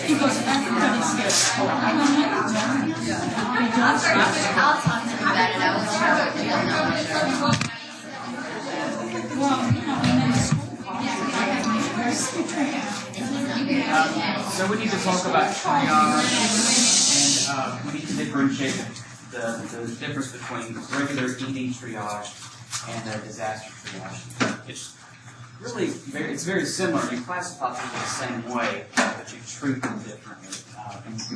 I'll talk to him about it. I will try to feel no. So we need to talk about triage, and we need to differentiate the difference between regular ED triage and disaster triage. It's really very similar. You classify people the same way, but you treat them differently,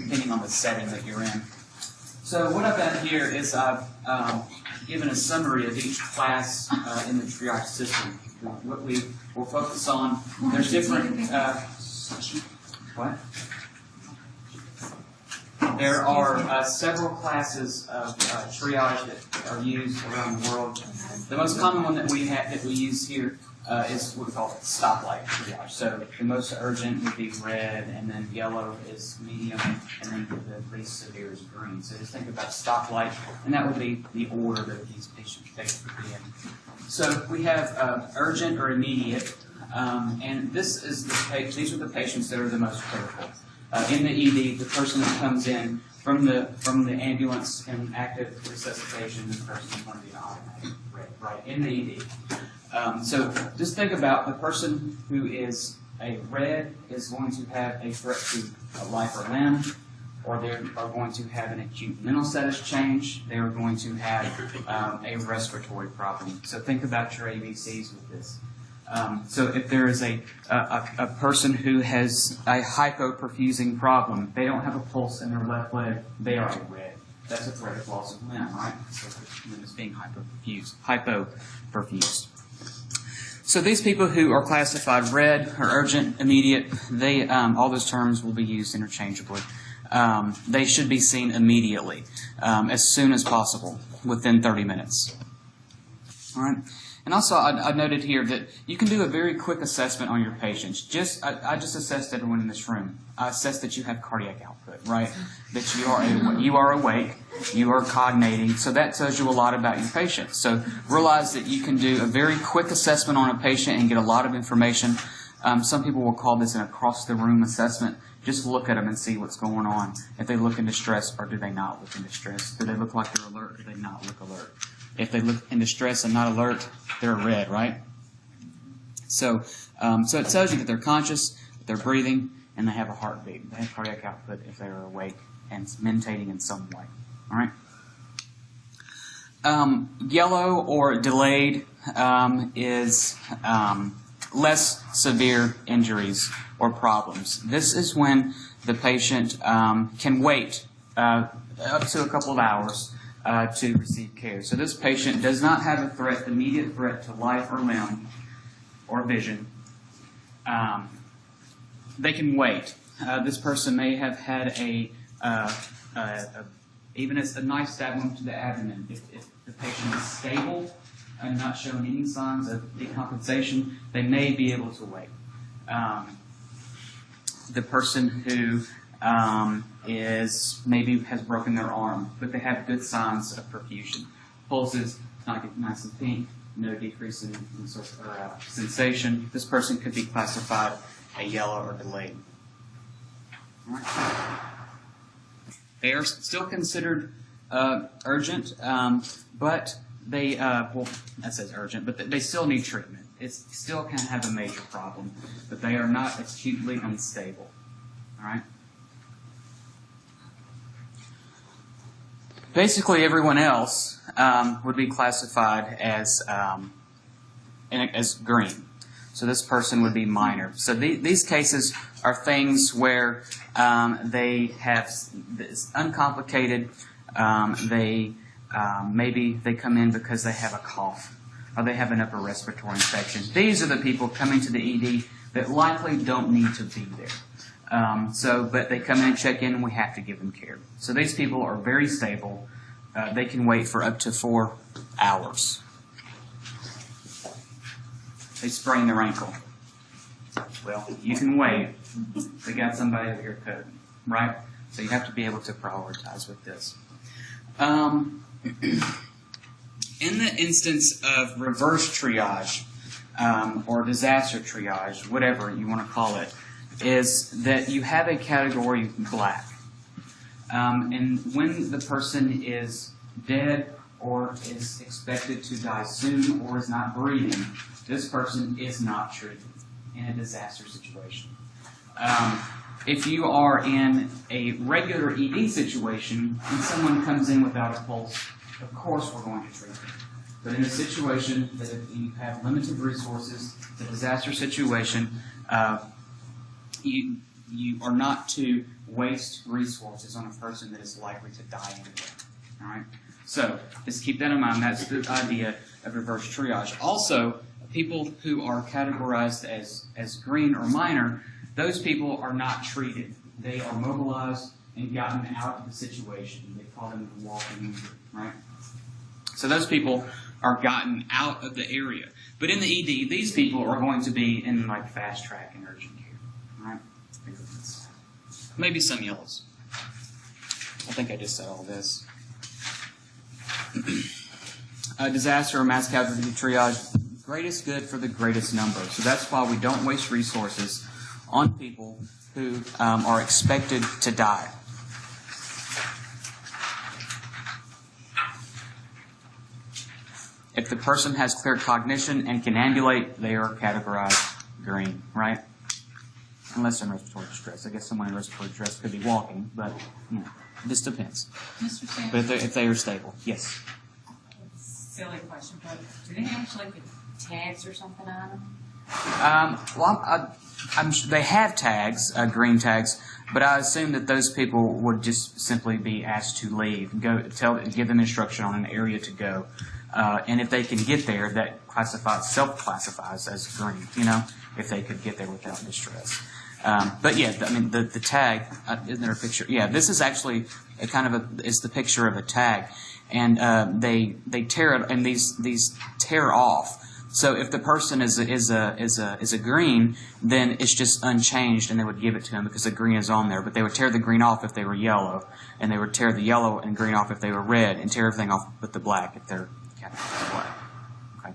depending on the setting that you're in. So what I've done here is I've given a summary of each class in the triage system. What we will focus on, there's different, There are several classes of triage that are used around the world. The most common one that we use here is what we call stoplight triage. So the most urgent would be red, and then yellow is medium, and then the least severe is green. So just think about stoplight, and that would be the order that these patients would be in. So we have urgent or immediate, and these are the patients that are the most critical. In the ED, the person that comes in from the ambulance in active resuscitation, this person is going to be an automatic red, right, in the ED. So just think about the person who is a red is going to have a threat to life or limb, or they are going to have an acute mental status change. They are going to have a respiratory problem. So think about your ABCs with this. So if there is a person who has a hypoperfusing problem, they don't have a pulse in their left leg, they are a red. That's a threat of loss of limb, right? So the limb is being hypoperfused. So these people who are classified red or urgent, immediate, they all those terms will be used interchangeably. They should be seen immediately, as soon as possible, within 30 minutes. All right. And also, I noted here that you can do a very quick assessment on your patients. I just assessed everyone in this room. I assessed that you have cardiac output, right? That you are awake, you are cognating. So that tells you a lot about your patient. So realize that you can do a very quick assessment on a patient and get a lot of information. Some people will call this an across-the-room assessment. Just look at them and see what's going on. If they look in distress, or do they not look in distress? Do they look like they're alert, or do they not look alert? If they look in distress and not alert, they're red, right? So it tells you that they're conscious, that they're breathing, and they have a heartbeat. They have cardiac output if they are awake and mentating in some way. All right. Yellow or delayed is less severe injuries or problems. This is when the patient can wait up to a couple of hours to receive care. So this patient does not have a threat, immediate threat to life or limb or vision. They can wait. This person may have had even a knife stab wound to the abdomen. If the patient is stable and not showing any signs of decompensation, they may be able to wait. The person who maybe has broken their arm, but they have good signs of perfusion. Pulses nice and pink, no decrease in sensation. This person could be classified a yellow or delayed. All right. They are still considered urgent, but they that says urgent, but they still need treatment. It still can have a major problem, but they are not acutely unstable. All right. Basically, everyone else would be classified as green. So this person would be minor. So these cases are things where they have this uncomplicated. Maybe they come in because they have a cough or they have an upper respiratory infection. These are the people coming to the ED that likely don't need to be there. But they come in and check in, and we have to give them care. So these people are very stable. They can wait for up to 4 hours. They sprain their ankle. Well, you can wait. They got somebody over here coding, right? So you have to be able to prioritize with this. In the instance of reverse triage or disaster triage, whatever you want to call it, is that you have a category black. And when the person is dead or is expected to die soon or is not breathing, this person is not treated in a disaster situation. If you are in a regular ED situation and someone comes in without a pulse, of course we're going to treat them. But in a situation that if you have limited resources, the disaster situation, you are not to waste resources on a person that is likely to die anyway. All right? So just keep that in mind. That's the idea of reverse triage. Also, people who are categorized as green or minor, those people are not treated. They are mobilized and gotten out of the situation. They call them the walking wounded, right? So those people are gotten out of the area. But in the ED, these people are going to be in like fast track and urgent care, right? Maybe some yellows. I think I just said all this. Disaster or mass casualty triage, greatest good for the greatest number. So that's why we don't waste resources on people who are expected to die. If the person has clear cognition and can ambulate, they are categorized green, right? Unless they're in respiratory distress. I guess someone in respiratory distress could be walking, but this depends. Mr. Sanders, But if they are stable, yes. silly question, but do they actually put tags or something on them? They have tags, green tags, but I assume that those people would just simply be asked to leave, give them instruction on an area to go, and if they can get there, that self-classifies as green. If they could get there without distress. But yeah, I mean the tag, isn't there a picture? Yeah, this is actually it's the picture of a tag, and they tear it, and these tear off. So if the person is a green, then it's just unchanged, and they would give it to them because the green is on there. But they would tear the green off if they were yellow, and they would tear the yellow and green off if they were red, and tear everything off with the black if they're categorized black. Okay.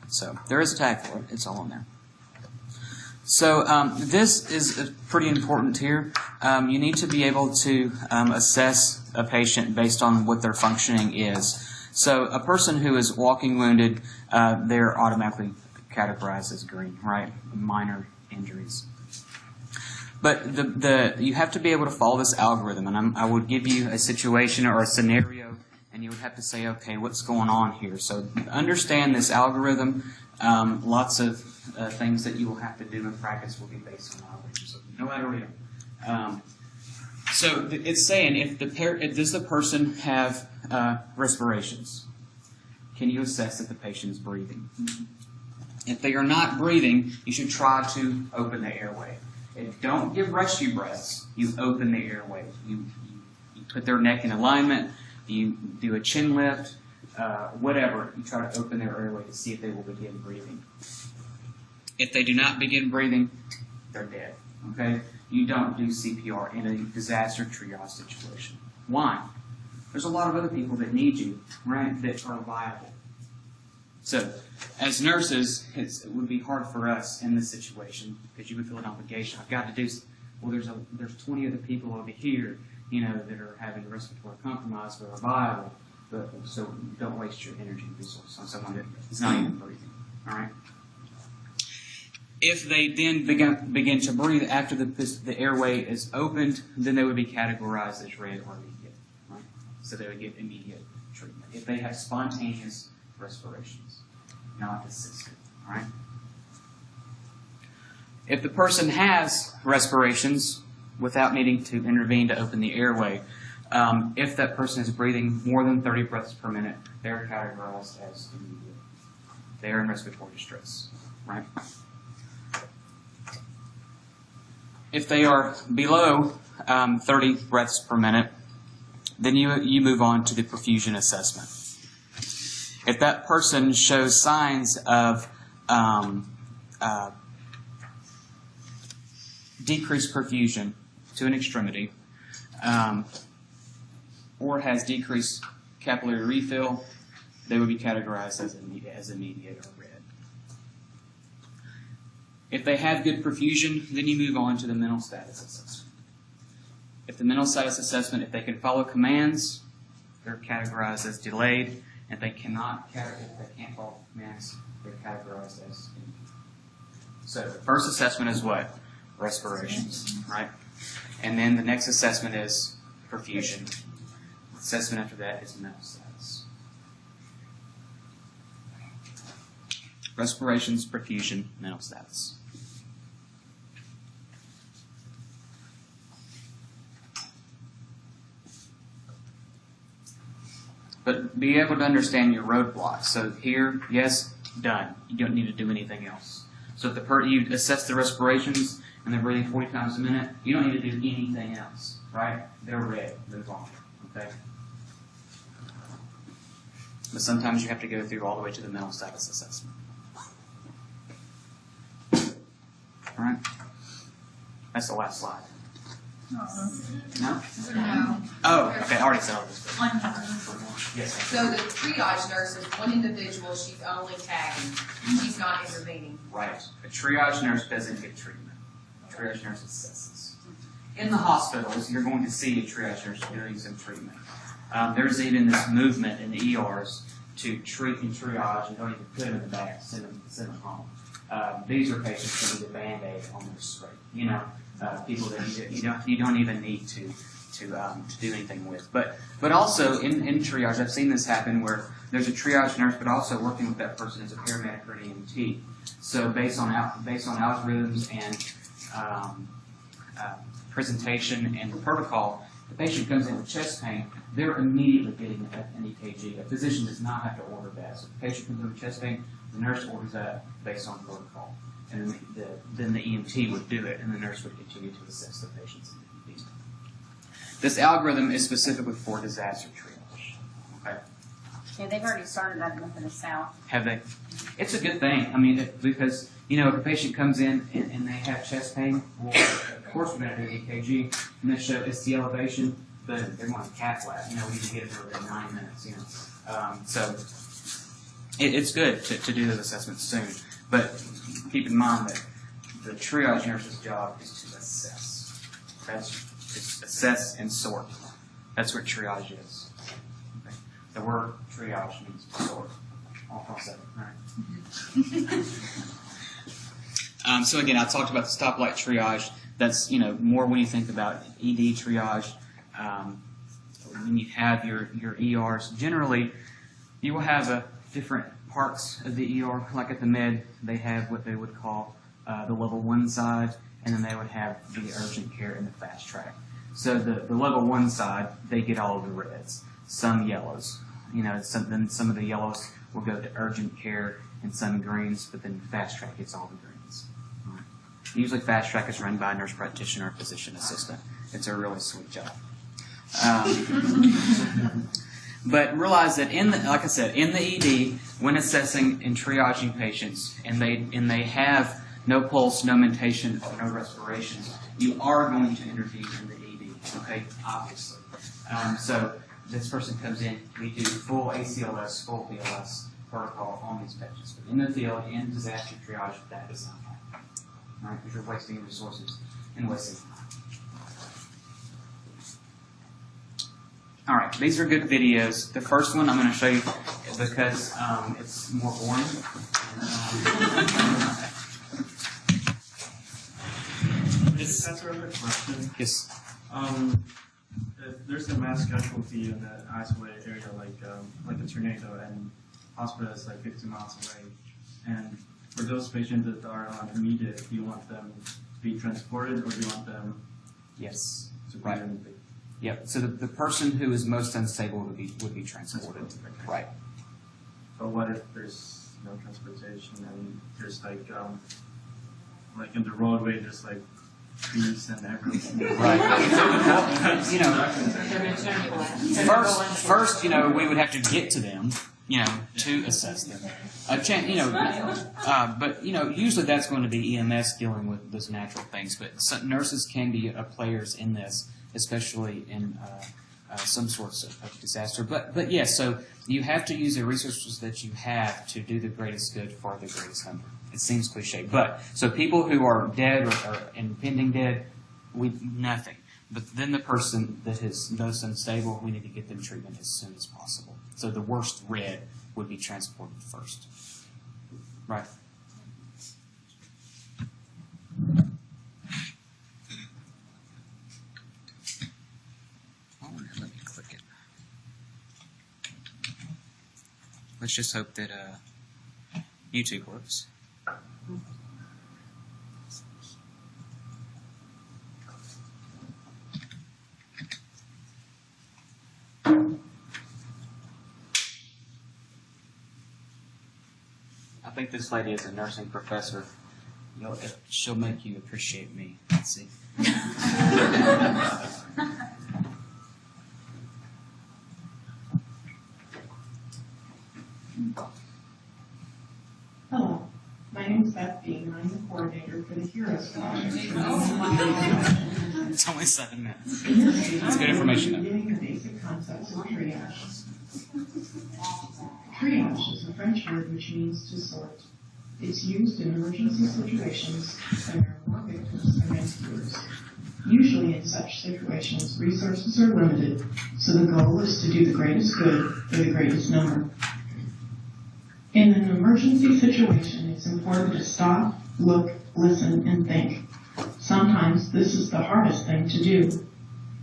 So there is a tag for it. It's all on there. So this is pretty important here. You need to be able to assess a patient based on what their functioning is. So a person who is walking wounded, they're automatically categorized as green, right? Minor injuries. But you have to be able to follow this algorithm, and I would give you a situation or a scenario, and you would have to say, okay, what's going on here? So understand this algorithm. Lots of things that you will have to do in practice will be based on algorithms. So no matter what. So it's saying, does the person have respirations? Can you assess if the patient is breathing? If they are not breathing, you should try to open the airway. And don't give rescue breaths. You open the airway. You put their neck in alignment. You do a chin lift. Whatever. You try to open their airway to see if they will begin breathing. If they do not begin breathing, they're dead. Okay? You don't do CPR in a disaster triage situation. Why? There's a lot of other people that need you, right, that are viable. So, as nurses, it would be hard for us in this situation because you would feel an obligation. I've got to do. Well, there's 20 other people over here, that are having respiratory compromise but are viable. So don't waste your energy and resources on someone that is not even breathing. All right. If they then begin to breathe after the airway is opened, then they would be categorized as red or immediate. Right? So they would get immediate treatment. If they have spontaneous respirations, not assisted. All right? If the person has respirations without needing to intervene to open the airway, if that person is breathing more than 30 breaths per minute, they're categorized as immediate. They're in respiratory distress. Right? If they are below 30 breaths per minute, then you move on to the perfusion assessment. If that person shows signs of decreased perfusion to an extremity, or has decreased capillary refill, they would be categorized as immediate or red. If they have good perfusion, then you move on to the mental status assessment. If the mental status assessment, if they can follow commands, they're categorized as delayed. If they can't follow commands, they're categorized as incomplete. So the first assessment is what? Respirations, right? And then the next assessment is perfusion. The assessment after that is mental status. Respirations, perfusion, mental status. But be able to understand your roadblocks. So here, yes, done. You don't need to do anything else. So if you assess the respirations and they're breathing 40 times a minute, you don't need to do anything else, right? They're red. Move on. Okay? But sometimes you have to go through all the way to the mental status assessment. All right? That's the last slide. No? No. Oh, okay. I already said all this. Yes. So the triage nurse is one individual, she's only tagging, she's not intervening. Right. A triage nurse doesn't get treatment. A triage nurse assesses. In the hospitals, you're going to see a triage nurse doing some treatment. There's even this movement in the ERs to treat and triage and don't even put them in the bag, send them home. These are patients that need a Band-Aid on their scrape. You know, people that you don't even need to do anything with. But also in triage, I've seen this happen where there's a triage nurse, but also working with that person as a paramedic or an EMT. So based on algorithms and presentation and the protocol, the patient comes in with chest pain, they're immediately getting an EKG. A physician does not have to order that. So if the patient comes in with chest pain, the nurse orders that based on protocol. And then the EMT would do it, and the nurse would continue to assess the patient's needs. This algorithm is specifically for disaster triage. Okay? Yeah, they've already started that up in the South. Have they? It's a good thing. I mean, because, if a patient comes in and they have chest pain, well, of course we're going to do EKG, and this show it's the elevation, but they're going to cath lab. We need to get it for about 9 minutes. So it's good to do those assessments soon. But keep in mind that the triage nurse's job is to assess. That's just assess and sort. That's what triage is. Okay. The word triage means to sort. All across that, right? So again, I talked about the stoplight triage. That's more when you think about ED triage. When you have your ERs, generally you will have different parts of the ER, like at the med, they have what they would call the level 1 side, and then they would have the urgent care and the fast track. So the level 1 side, they get all of the reds, some yellows. Then some of the yellows will go to urgent care and some greens, but then fast track gets all the greens. All right. Usually fast track is run by a nurse practitioner or physician assistant. It's a really sweet job. But realize that like I said, in the ED, when assessing and triaging patients, and they have no pulse, no mentation, or no respirations, you are going to intervene in the ED. Okay, obviously. So this person comes in, we do full ACLS, full BLS protocol on these patients. But in the field, in disaster triage, that does not happen. All right, because you're wasting resources and wasting time. All right, these are good videos. The first one I'm going to show you because it's more boring. Just answer a question. Yes. If there's a mass casualty in an isolated area like a tornado and hospital is like 50 miles away, and for those patients that are on immediate, do you want them to be transported or do you want them Yes. to be Right. in the Yep. So the person who is most unstable would be transported. Right. But what if there's no transportation and there's like in the roadway there's like trees and everything? Right. First, we would have to get to them, to assess them. But usually that's going to be EMS dealing with those natural things. But some nurses can be players in this, especially in some sorts of disaster. But yes, so you have to use the resources that you have to do the greatest good for the greatest number. It seems cliche, but so people who are dead or impending dead, nothing. But then the person that is most unstable, we need to get them treatment as soon as possible. So the worst red would be transported first. Right. Oh, let me click it. Let's just hope that YouTube works. I think this lady is a nursing professor. She'll make you appreciate me. Let's see. Hello, my name is Beth Bean. I'm the coordinator for the HEROES project. It's only 7 minutes. It's good information, though. Reviewing the basic concepts of triage. Triage is a French word which means to sort. It's used in emergency situations when there are more victims than rescuers. Usually in such situations, resources are limited, so the goal is to do the greatest good for the greatest number. In an emergency situation, it's important to stop, look, listen, and think. Sometimes this is the hardest thing to do.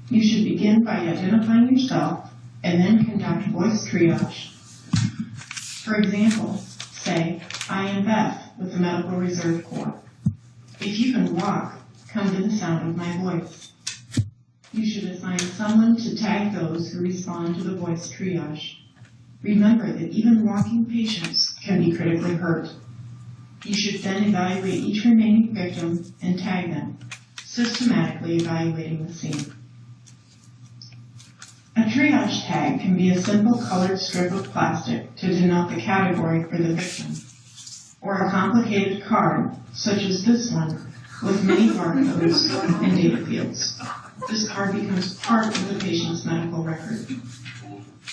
You should begin by identifying yourself and then conduct voice triage. For example, say, I am Beth with the Medical Reserve Corps. If you can walk, come to the sound of my voice. You should assign someone to tag those who respond to the voice triage. Remember that even walking patients can be critically hurt. You should then evaluate each remaining victim and tag them, systematically evaluating the scene. A triage tag can be a simple colored strip of plastic to denote the category for the victim, or a complicated card, such as this one, with many barcodes and data fields. This card becomes part of the patient's medical record.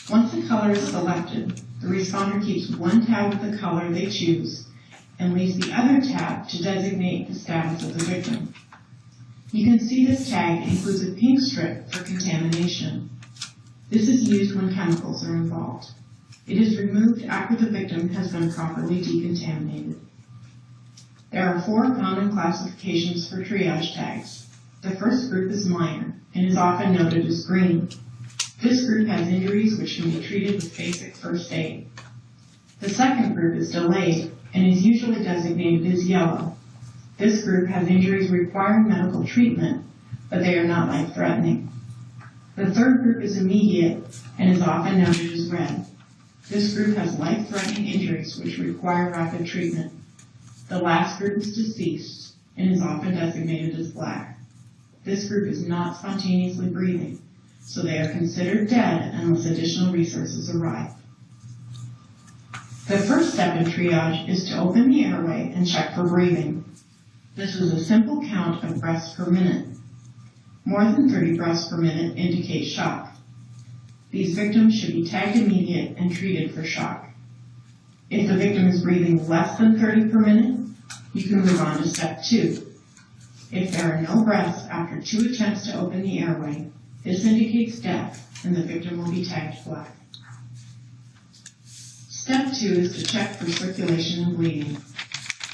Once a color is selected, the responder keeps one tab with the color they choose and leaves the other tab to designate the status of the victim. You can see this tag includes a pink strip for contamination. This is used when chemicals are involved. It is removed after the victim has been properly decontaminated. There are 4 common classifications for triage tags. The first group is minor and is often noted as green. This group has injuries which can be treated with basic first aid. The second group is delayed and is usually designated as yellow. This group has injuries requiring medical treatment, but they are not life-threatening. The third group is immediate and is often noted as red. This group has life-threatening injuries which require rapid treatment. The last group is deceased and is often designated as black. This group is not spontaneously breathing, so they are considered dead unless additional resources arrive. The first step in triage is to open the airway and check for breathing. This is a simple count of breaths per minute. More than 30 breaths per minute indicate shock. These victims should be tagged immediate and treated for shock. If the victim is breathing less than 30 per minute, you can move on to step 2. If there are no breaths after 2 attempts to open the airway, this indicates death and the victim will be tagged black. Step 2 is to check for circulation and bleeding.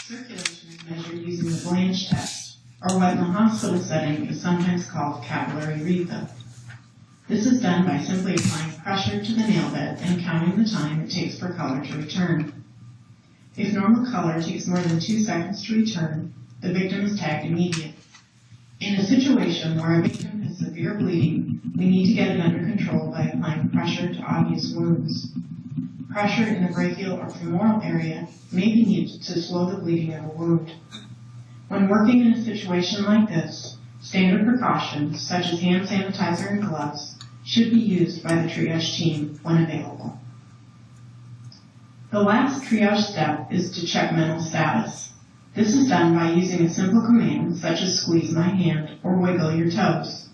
Circulation is measured using the Blanche test, or what in the hospital setting is sometimes called capillary refill. This is done by simply applying pressure to the nail bed and counting the time it takes for color to return. If normal color takes more than 2 seconds to return, the victim is tagged immediate. In a situation where a victim has severe bleeding, we need to get it under control by applying pressure to obvious wounds. Pressure in the brachial or femoral area may be needed to slow the bleeding of a wound. When working in a situation like this, standard precautions, such as hand sanitizer and gloves, should be used by the triage team when available. The last triage step is to check mental status. This is done by using a simple command such as squeeze my hand or wiggle your toes.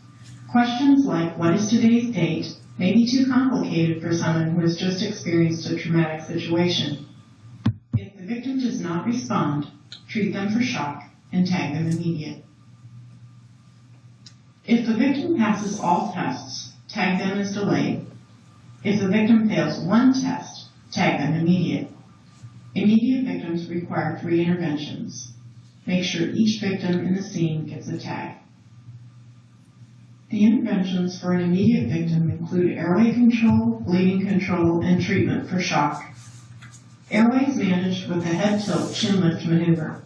Questions like what is today's date may be too complicated for someone who has just experienced a traumatic situation. If the victim does not respond, treat them for shock, and tag them immediate. If the victim passes all tests, tag them as delayed. If the victim fails one test, tag them immediate. Immediate victims require 3 interventions. Make sure each victim in the scene gets a tag. The interventions for an immediate victim include airway control, bleeding control, and treatment for shock. Airway is managed with a head tilt chin lift maneuver.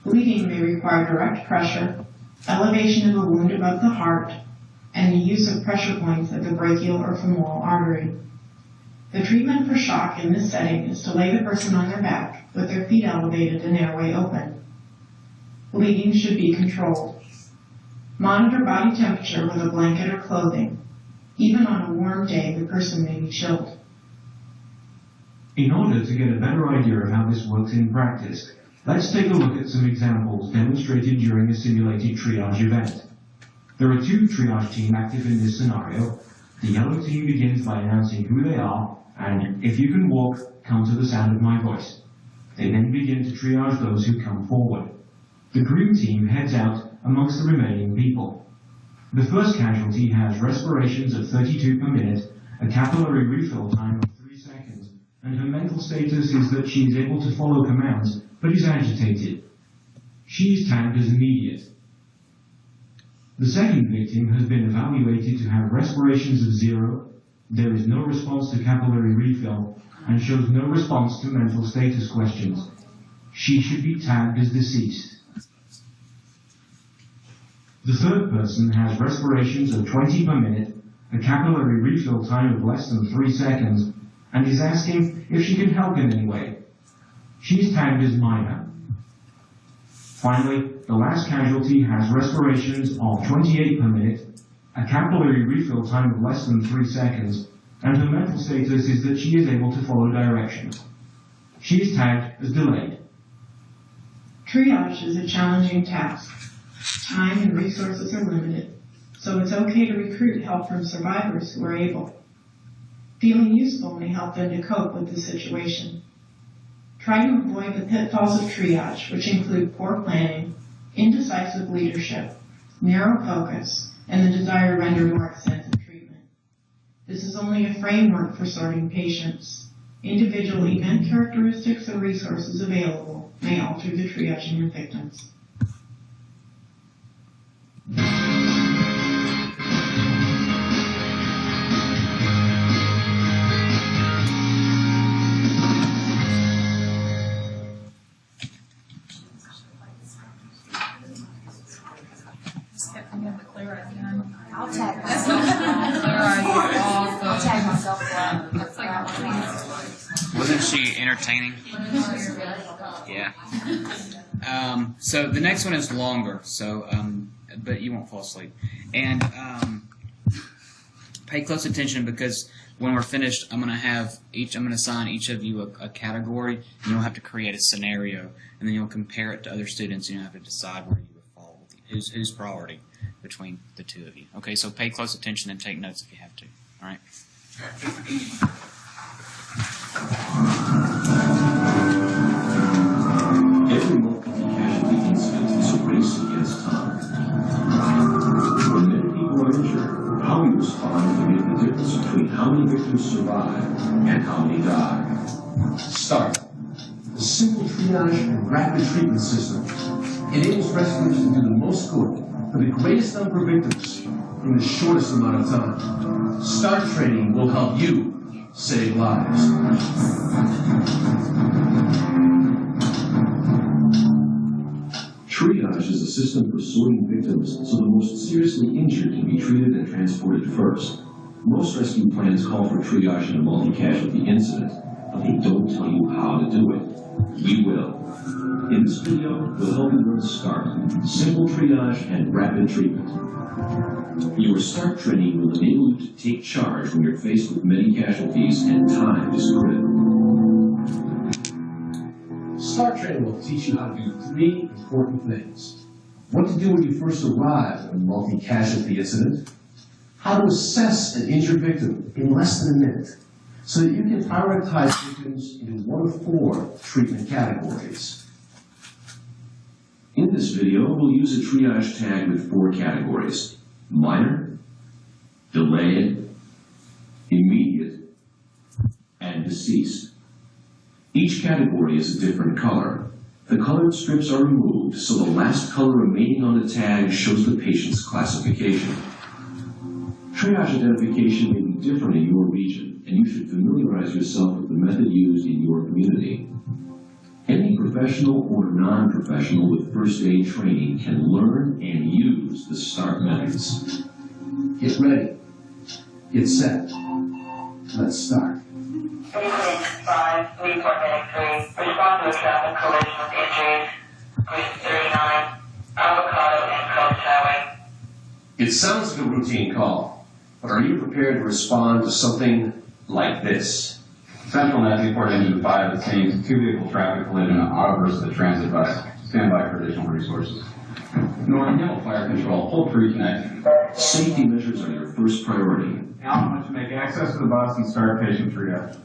Bleeding may require direct pressure, elevation of a wound above the heart, and the use of pressure points at the brachial or femoral artery. The treatment for shock in this setting is to lay the person on their back with their feet elevated and airway open. Bleeding should be controlled. Monitor body temperature with a blanket or clothing. Even on a warm day, the person may be chilled. In order to get a better idea of how this works in practice, let's take a look at some examples demonstrated during a simulated triage event. There are 2 triage teams active in this scenario. The yellow team begins by announcing who they are, and if you can walk, come to the sound of my voice. They then begin to triage those who come forward. The green team heads out amongst the remaining people. The first casualty has respirations of 32 per minute, a capillary refill time of 3 seconds, and her mental status is that she is able to follow commands, but is agitated. She is tagged as immediate. The second victim has been evaluated to have respirations of 0, there is no response to capillary refill, and shows no response to mental status questions. She should be tagged as deceased. The third person has respirations of 20 per minute, a capillary refill time of less than 3 seconds, and is asking if she can help in any way. She is tagged as minor. Finally, the last casualty has respirations of 28 per minute, a capillary refill time of less than 3 seconds, and her mental status is that she is able to follow directions. She is tagged as delayed. Triage is a challenging task. Time and resources are limited, so it's okay to recruit help from survivors who are able. Feeling useful may help them to cope with the situation. Try to avoid the pitfalls of triage, which include poor planning, indecisive leadership, narrow focus, and the desire to render more extensive treatment. This is only a framework for sorting patients. Individual event characteristics or resources available may alter the triaging of victims. I'll tag myself. I'll tag myself. Wasn't she entertaining? Yeah. So the next one is longer, so but you won't fall asleep. And pay close attention, because when we're finished, I'm going to assign each of you a category, and you'll have to create a scenario, and then you'll compare it to other students, and you'll have to decide where you would fall, who's priority between the 2 of you. Okay, so pay close attention and take notes if you have to. All right. Every multi-casualty incident is a race against time. When many people are injured, how we respond can make the difference between how many victims survive and how many die. START, the simple triage and rapid treatment system, enables rescuers to do the most good for the greatest number of victims in the shortest amount of time. START training will help you save lives. Triage is a system for sorting victims so the most seriously injured can be treated and transported first. Most rescue plans call for triage in a multi-casualty incident, but they don't tell you how to do it. We will. In this video, we'll help you learn START, simple triage and rapid treatment. Your START training will enable you to take charge when you're faced with many casualties and time is critical. START training will teach you how to do 3 important things. What to do when you first arrive at a multi-casualty incident, how to assess an injured victim in less than a minute, so that you can prioritize victims into 1 of 4 treatment categories. In this video, we'll use a triage tag with 4 categories: minor, delayed, immediate, and deceased. Each category is a different color. The colored strips are removed, so the last color remaining on the tag shows the patient's classification. Triage identification may be different in your region, and you should familiarize yourself with the method used in your community. Any professional or non-professional with first aid training can learn and use the START methods. Get ready. Get set. Let's start. 5, lead paramedic 3, respond to a traffic collision with injuries, Route 39, Avocado and Coast Highway. It sounds like a routine call, but are you prepared to respond to something like this? Central Nancy Port Engine 5, it seems 2-vehicle traffic collision, auto versus a transit bus. Stand by for additional resources. North Hill Fire Control, full tree connection. Safety measures are your first priority. Alpha to make access to the bus and start patient triage.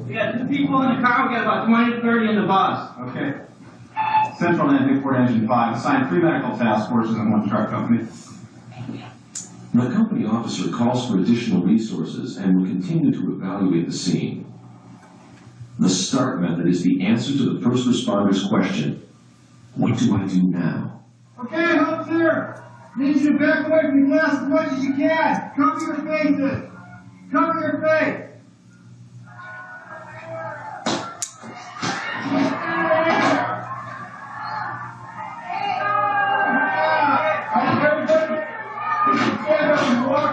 We got 2 people in the car, we got about 20 to 30 in the bus. Okay. Central Nancy Port Engine 5, assigned 3 medical task forces and 1 truck company. The company officer calls for additional resources and will continue to evaluate the scene. The START method is the answer to the first responder's question: what do I do now? Okay, help's here. Need you to back away from the glass as much as you can. Cover your faces. Cover your face. Everybody, stand up and walk.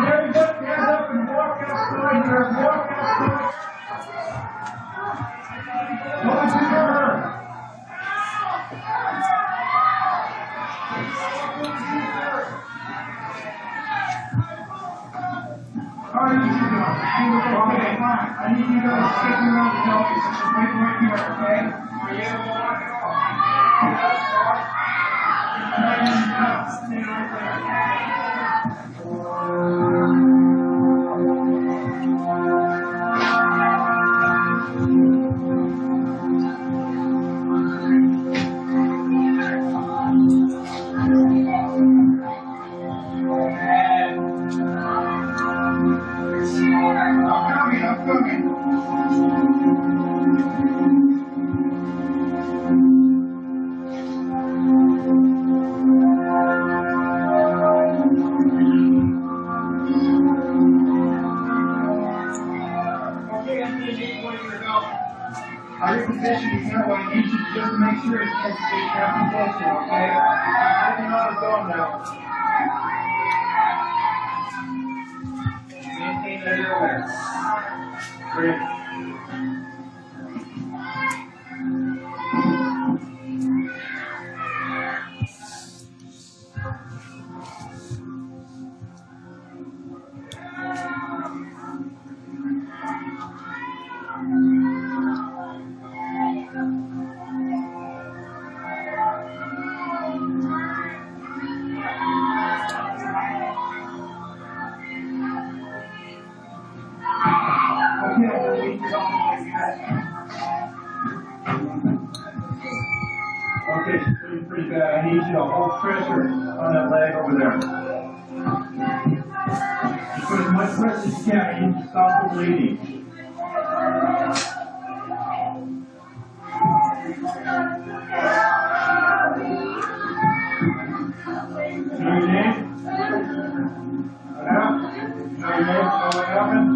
Everybody, stand up and walk outside here. Walk outside. Watch it her. How are you doing? Okay, fine. I need you guys to stick around and help me. Just wait right here, okay? Are you able to walk it off? Stay right I'm coming. Okay, I need you for your help. Your position is here. What I need you to just make sure it's your position, okay? I'm taking on its own now. Maintain that airway. Great. Okay, she's doing pretty bad. I need you to hold pressure on that leg over there. You put as much pressure as you can. I need you to stop the bleeding. Know your name? Know your name? Know what happened?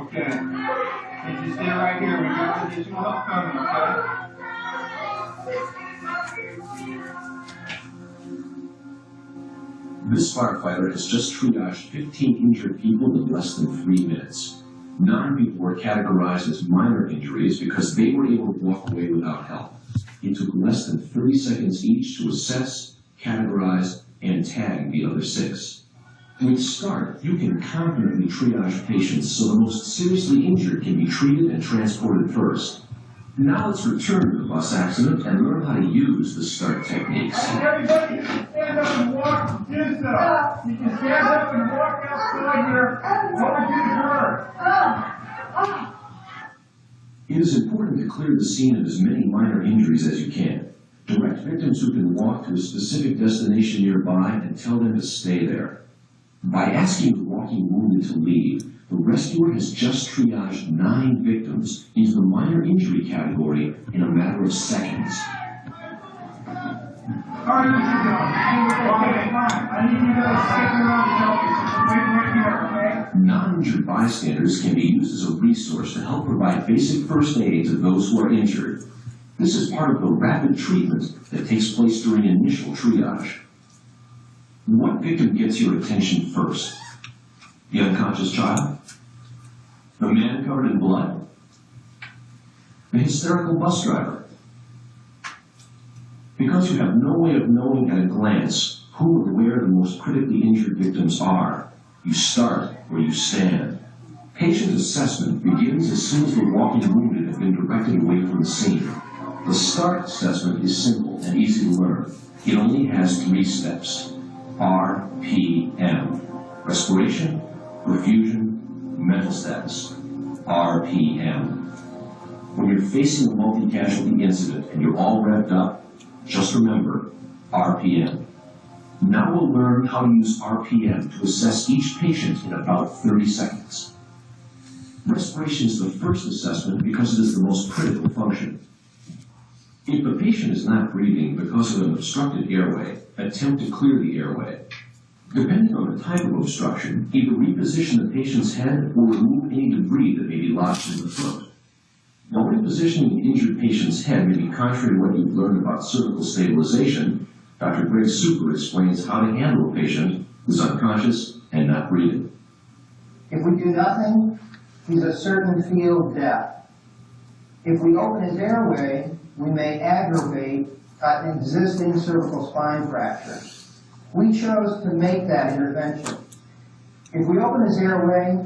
Okay. And you stay right here. We got additional help coming, okay? This firefighter has just triaged 15 injured people in less than 3 minutes. 9 people were categorized as minor injuries because they were able to walk away without help. It took less than 30 seconds each to assess, categorize, and tag the other 6. With START, you can confidently triage patients so the most seriously injured can be treated and transported first. Now let's return to the bus accident and learn how to use the START techniques. Everybody stand up and walk this up. You can stand up and walk outside here over to the door. It is important to clear the scene of as many minor injuries as you can. Direct victims who can walk to a specific destination nearby and tell them to stay there. By asking the walking wounded to leave, the rescuer has just triaged 9 victims into the minor injury category in a matter of seconds. All right, you sit down. Okay, fine. I need you guys to stick around and help me. Wait right here, okay? Non-injured bystanders can be used as a resource to help provide basic first aid to those who are injured. This is part of the rapid treatment that takes place during initial triage. What victim gets your attention first? The unconscious child? The man covered in blood? The hysterical bus driver? Because you have no way of knowing at a glance who or where the most critically injured victims are, you start where you stand. Patient assessment begins as soon as the walking wounded have been directed away from the scene. The START assessment is simple and easy to learn. It only has 3 steps. RPM. Respiration, perfusion, mental status. RPM. When you're facing a multi-casualty incident and you're all revved up, just remember RPM. Now we'll learn how to use RPM to assess each patient in about 30 seconds. Respiration is the first assessment because it is the most critical function. If the patient is not breathing because of an obstructed airway, attempt to clear the airway. Depending on the type of obstruction, either reposition the patient's head or remove any debris that may be lodged in the throat. While repositioning an injured patient's head may be contrary to what you've learned about cervical stabilization, Dr. Greg Super explains how to handle a patient who's unconscious and not breathing. If we do nothing, he's a certain field death. If we open his airway, we may aggravate an existing cervical spine fracture. We chose to make that intervention. If we open his airway,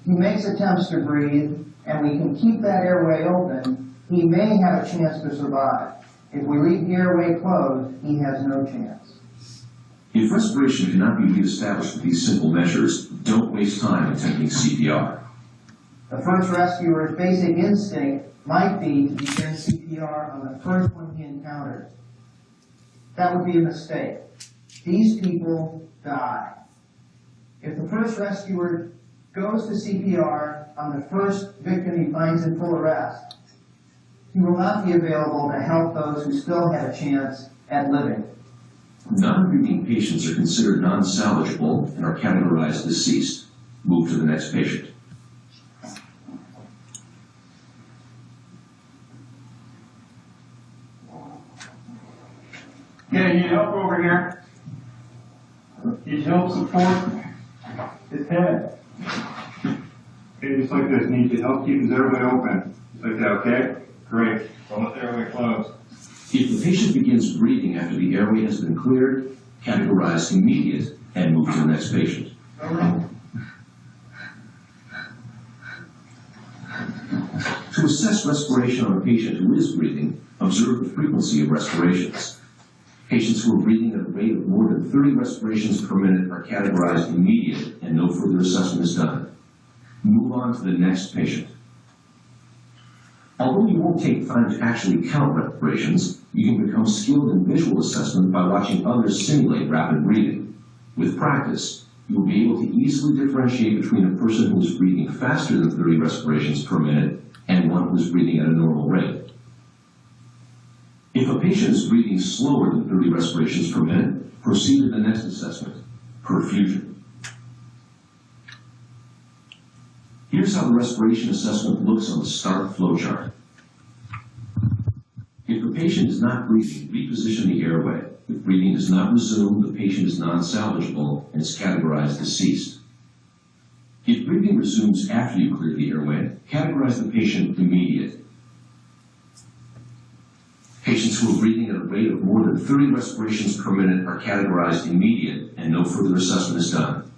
he makes attempts to breathe, and we can keep that airway open, he may have a chance to survive. If we leave the airway closed, he has no chance. If respiration cannot be reestablished with these simple measures, don't waste time attempting CPR. The first rescuer's basic instinct might be to begin CPR on the first one he encounters. That would be a mistake. These people die. If the first rescuer goes to CPR on the first victim he finds in full arrest, he will not be available to help those who still have a chance at living. Non-breathing patients are considered non-salvageable and are categorized deceased. Move to the next patient. Yeah, you need help over here. Need help support his head. Okay, just like this. Need to help keep his airway open. Just like that, okay? Great. Don't let the airway close. If the patient begins breathing after the airway has been cleared, categorize immediate and move to the next patient. To assess respiration on a patient who is breathing, observe the frequency of respirations. Patients who are breathing at a rate of more than 30 respirations per minute are categorized immediate and no further assessment is done. Move on to the next patient. Although you won't take time to actually count respirations, you can become skilled in visual assessment by watching others simulate rapid breathing. With practice, you will be able to easily differentiate between a person who is breathing faster than 30 respirations per minute and one who is breathing at a normal rate. If a patient is breathing slower than 30 respirations per minute, proceed to the next assessment, perfusion. Here's how the respiration assessment looks on the START flowchart. If the patient is not breathing, reposition the airway. If breathing does not resume, the patient is non-salvageable and is categorized deceased. If breathing resumes after you clear the airway, categorize the patient immediate. Patients who are breathing at a rate of more than 30 respirations per minute are categorized immediate and no further assessment is done.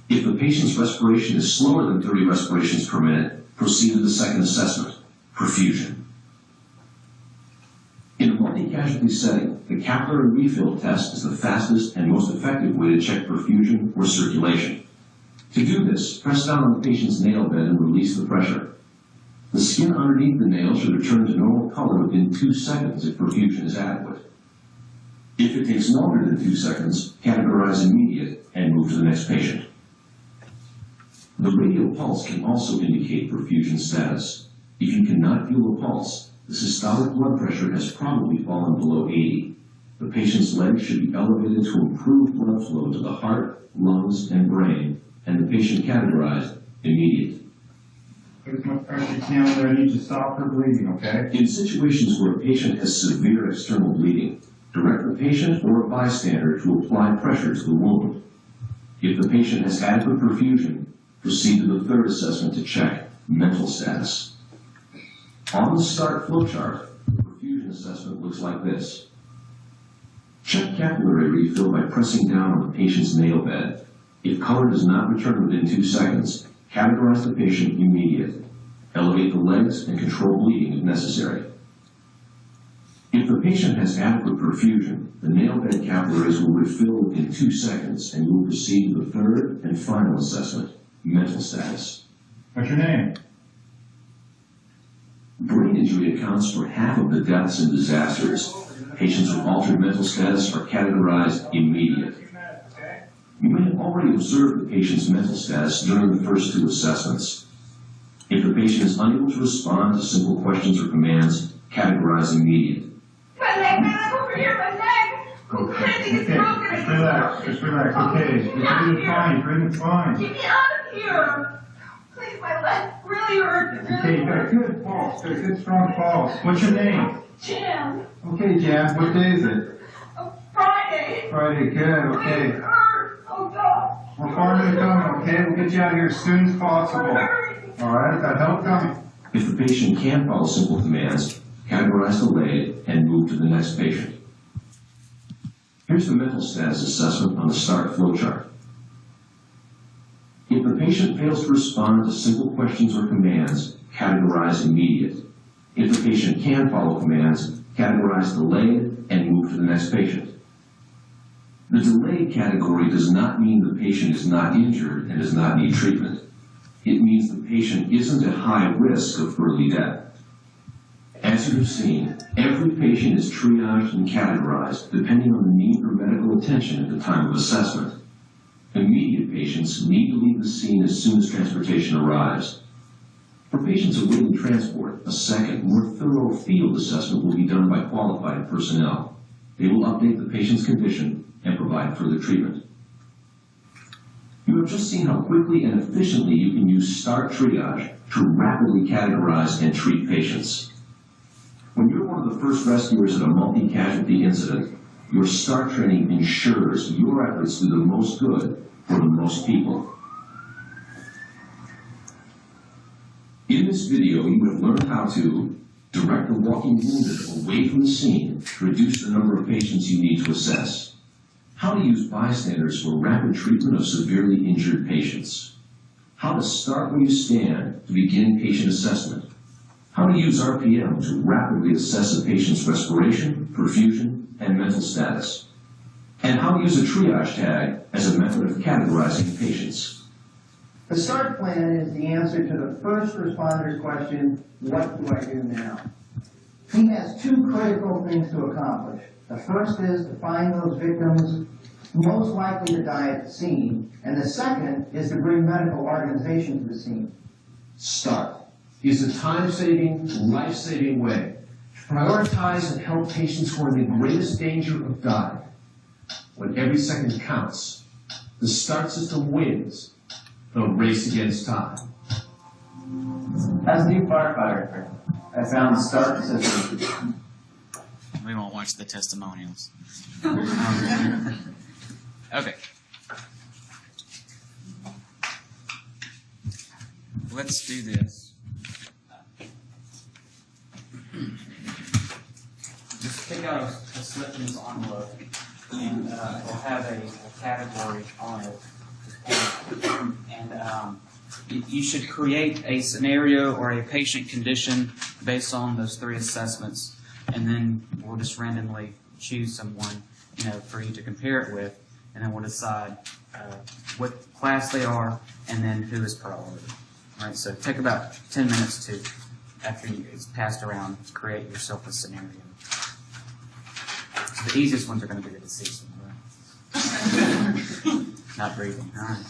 If the patient's respiration is slower than 30 respirations per minute, proceed to the second assessment, perfusion. In a multi-casualty setting, the capillary refill test is the fastest and most effective way to check perfusion or circulation. To do this, press down on the patient's nail bed and release the pressure. The skin underneath the nail should return to normal color within 2 seconds if perfusion is adequate. If it takes longer than 2 seconds, categorize immediate and move to the next patient. The radial pulse can also indicate perfusion status. If you cannot feel a pulse, the systolic blood pressure has probably fallen below 80. The patient's legs should be elevated to improve blood flow to the heart, lungs, and brain, and the patient categorized immediate. Put as much pressure you can on there. I need to stop her bleeding, okay? In situations where a patient has severe external bleeding, direct the patient or a bystander to apply pressure to the wound. If the patient has adequate perfusion, proceed to the third assessment to check mental status. On the START flowchart, the perfusion assessment looks like this. Check capillary refill by pressing down on the patient's nail bed. If color does not return within 2 seconds, categorize the patient immediate. Elevate the legs and control bleeding if necessary. If the patient has adequate perfusion, the nail bed capillaries will refill within 2 seconds and you will proceed to the third and final assessment, mental status. What's your name? Brain injury accounts for half of the deaths in disasters. Patients with altered mental status are categorized immediate. You may have already observed the patient's mental status during the first 2 assessments. If the patient is unable to respond to simple questions or commands, categorize immediate. My leg, over here, my leg! Everything is broken. Just relax, just relax, okay. You're breathing fine, you're breathing fine. Get me out of here! Please, my leg really hurts. Okay, you got a good pulse, got a good strong pulse. What's your name? Jan. Okay, Jan, what day is it? Friday. Friday, good, okay. It hurts. Oh, God. We're far to coming, okay? We'll get you out of here as soon as possible. Alright, got help coming. If the patient can't follow simple commands, categorize the leg and move to the next patient. Here's the mental status assessment on the START flowchart. If the patient fails to respond to simple questions or commands, categorize immediate. If the patient can follow commands, categorize delayed and move to the next patient. The delayed category does not mean the patient is not injured and does not need treatment. It means the patient isn't at high risk of early death. As you have seen, every patient is triaged and categorized depending on the need for medical attention at the time of assessment. Immediate patients need to leave the scene as soon as transportation arrives. For patients awaiting transport, a second, more thorough field assessment will be done by qualified personnel. They will update the patient's condition and provide further treatment. You have just seen how quickly and efficiently you can use START triage to rapidly categorize and treat patients. When you're one of the first rescuers at a multi-casualty incident, your START training ensures your efforts do the most good for the most people. In this video, you have learned how to direct the walking wounded away from the scene to reduce the number of patients you need to assess, how to use bystanders for rapid treatment of severely injured patients, how to start where you stand to begin patient assessment, how to use RPM to rapidly assess a patient's respiration, perfusion, and mental status, and how to use a triage tag as a method of categorizing patients. The START plan is the answer to the first responder's question, what do I do now? He has 2 critical things to accomplish. The first is to find those victims most likely to die at the scene, and the second is to bring medical organization to the scene. START is a time-saving, life-saving way to prioritize and help patients who are in the greatest danger of dying. When every second counts, the START system wins the race against time. As a new firefighter, I found the START system. We won't watch the testimonials. Okay. Let's do this. a slip in this envelope, and it'll have a category on it. And you should create a scenario or a patient condition based on those 3 assessments, and then we'll just randomly choose someone, for you to compare it with, and then we'll decide what class they are, and then who is priority. All right, so take about 10 minutes to, after it's passed around, create yourself a scenario. So the easiest ones are going to be the deceased one, right? Not breathing. All right.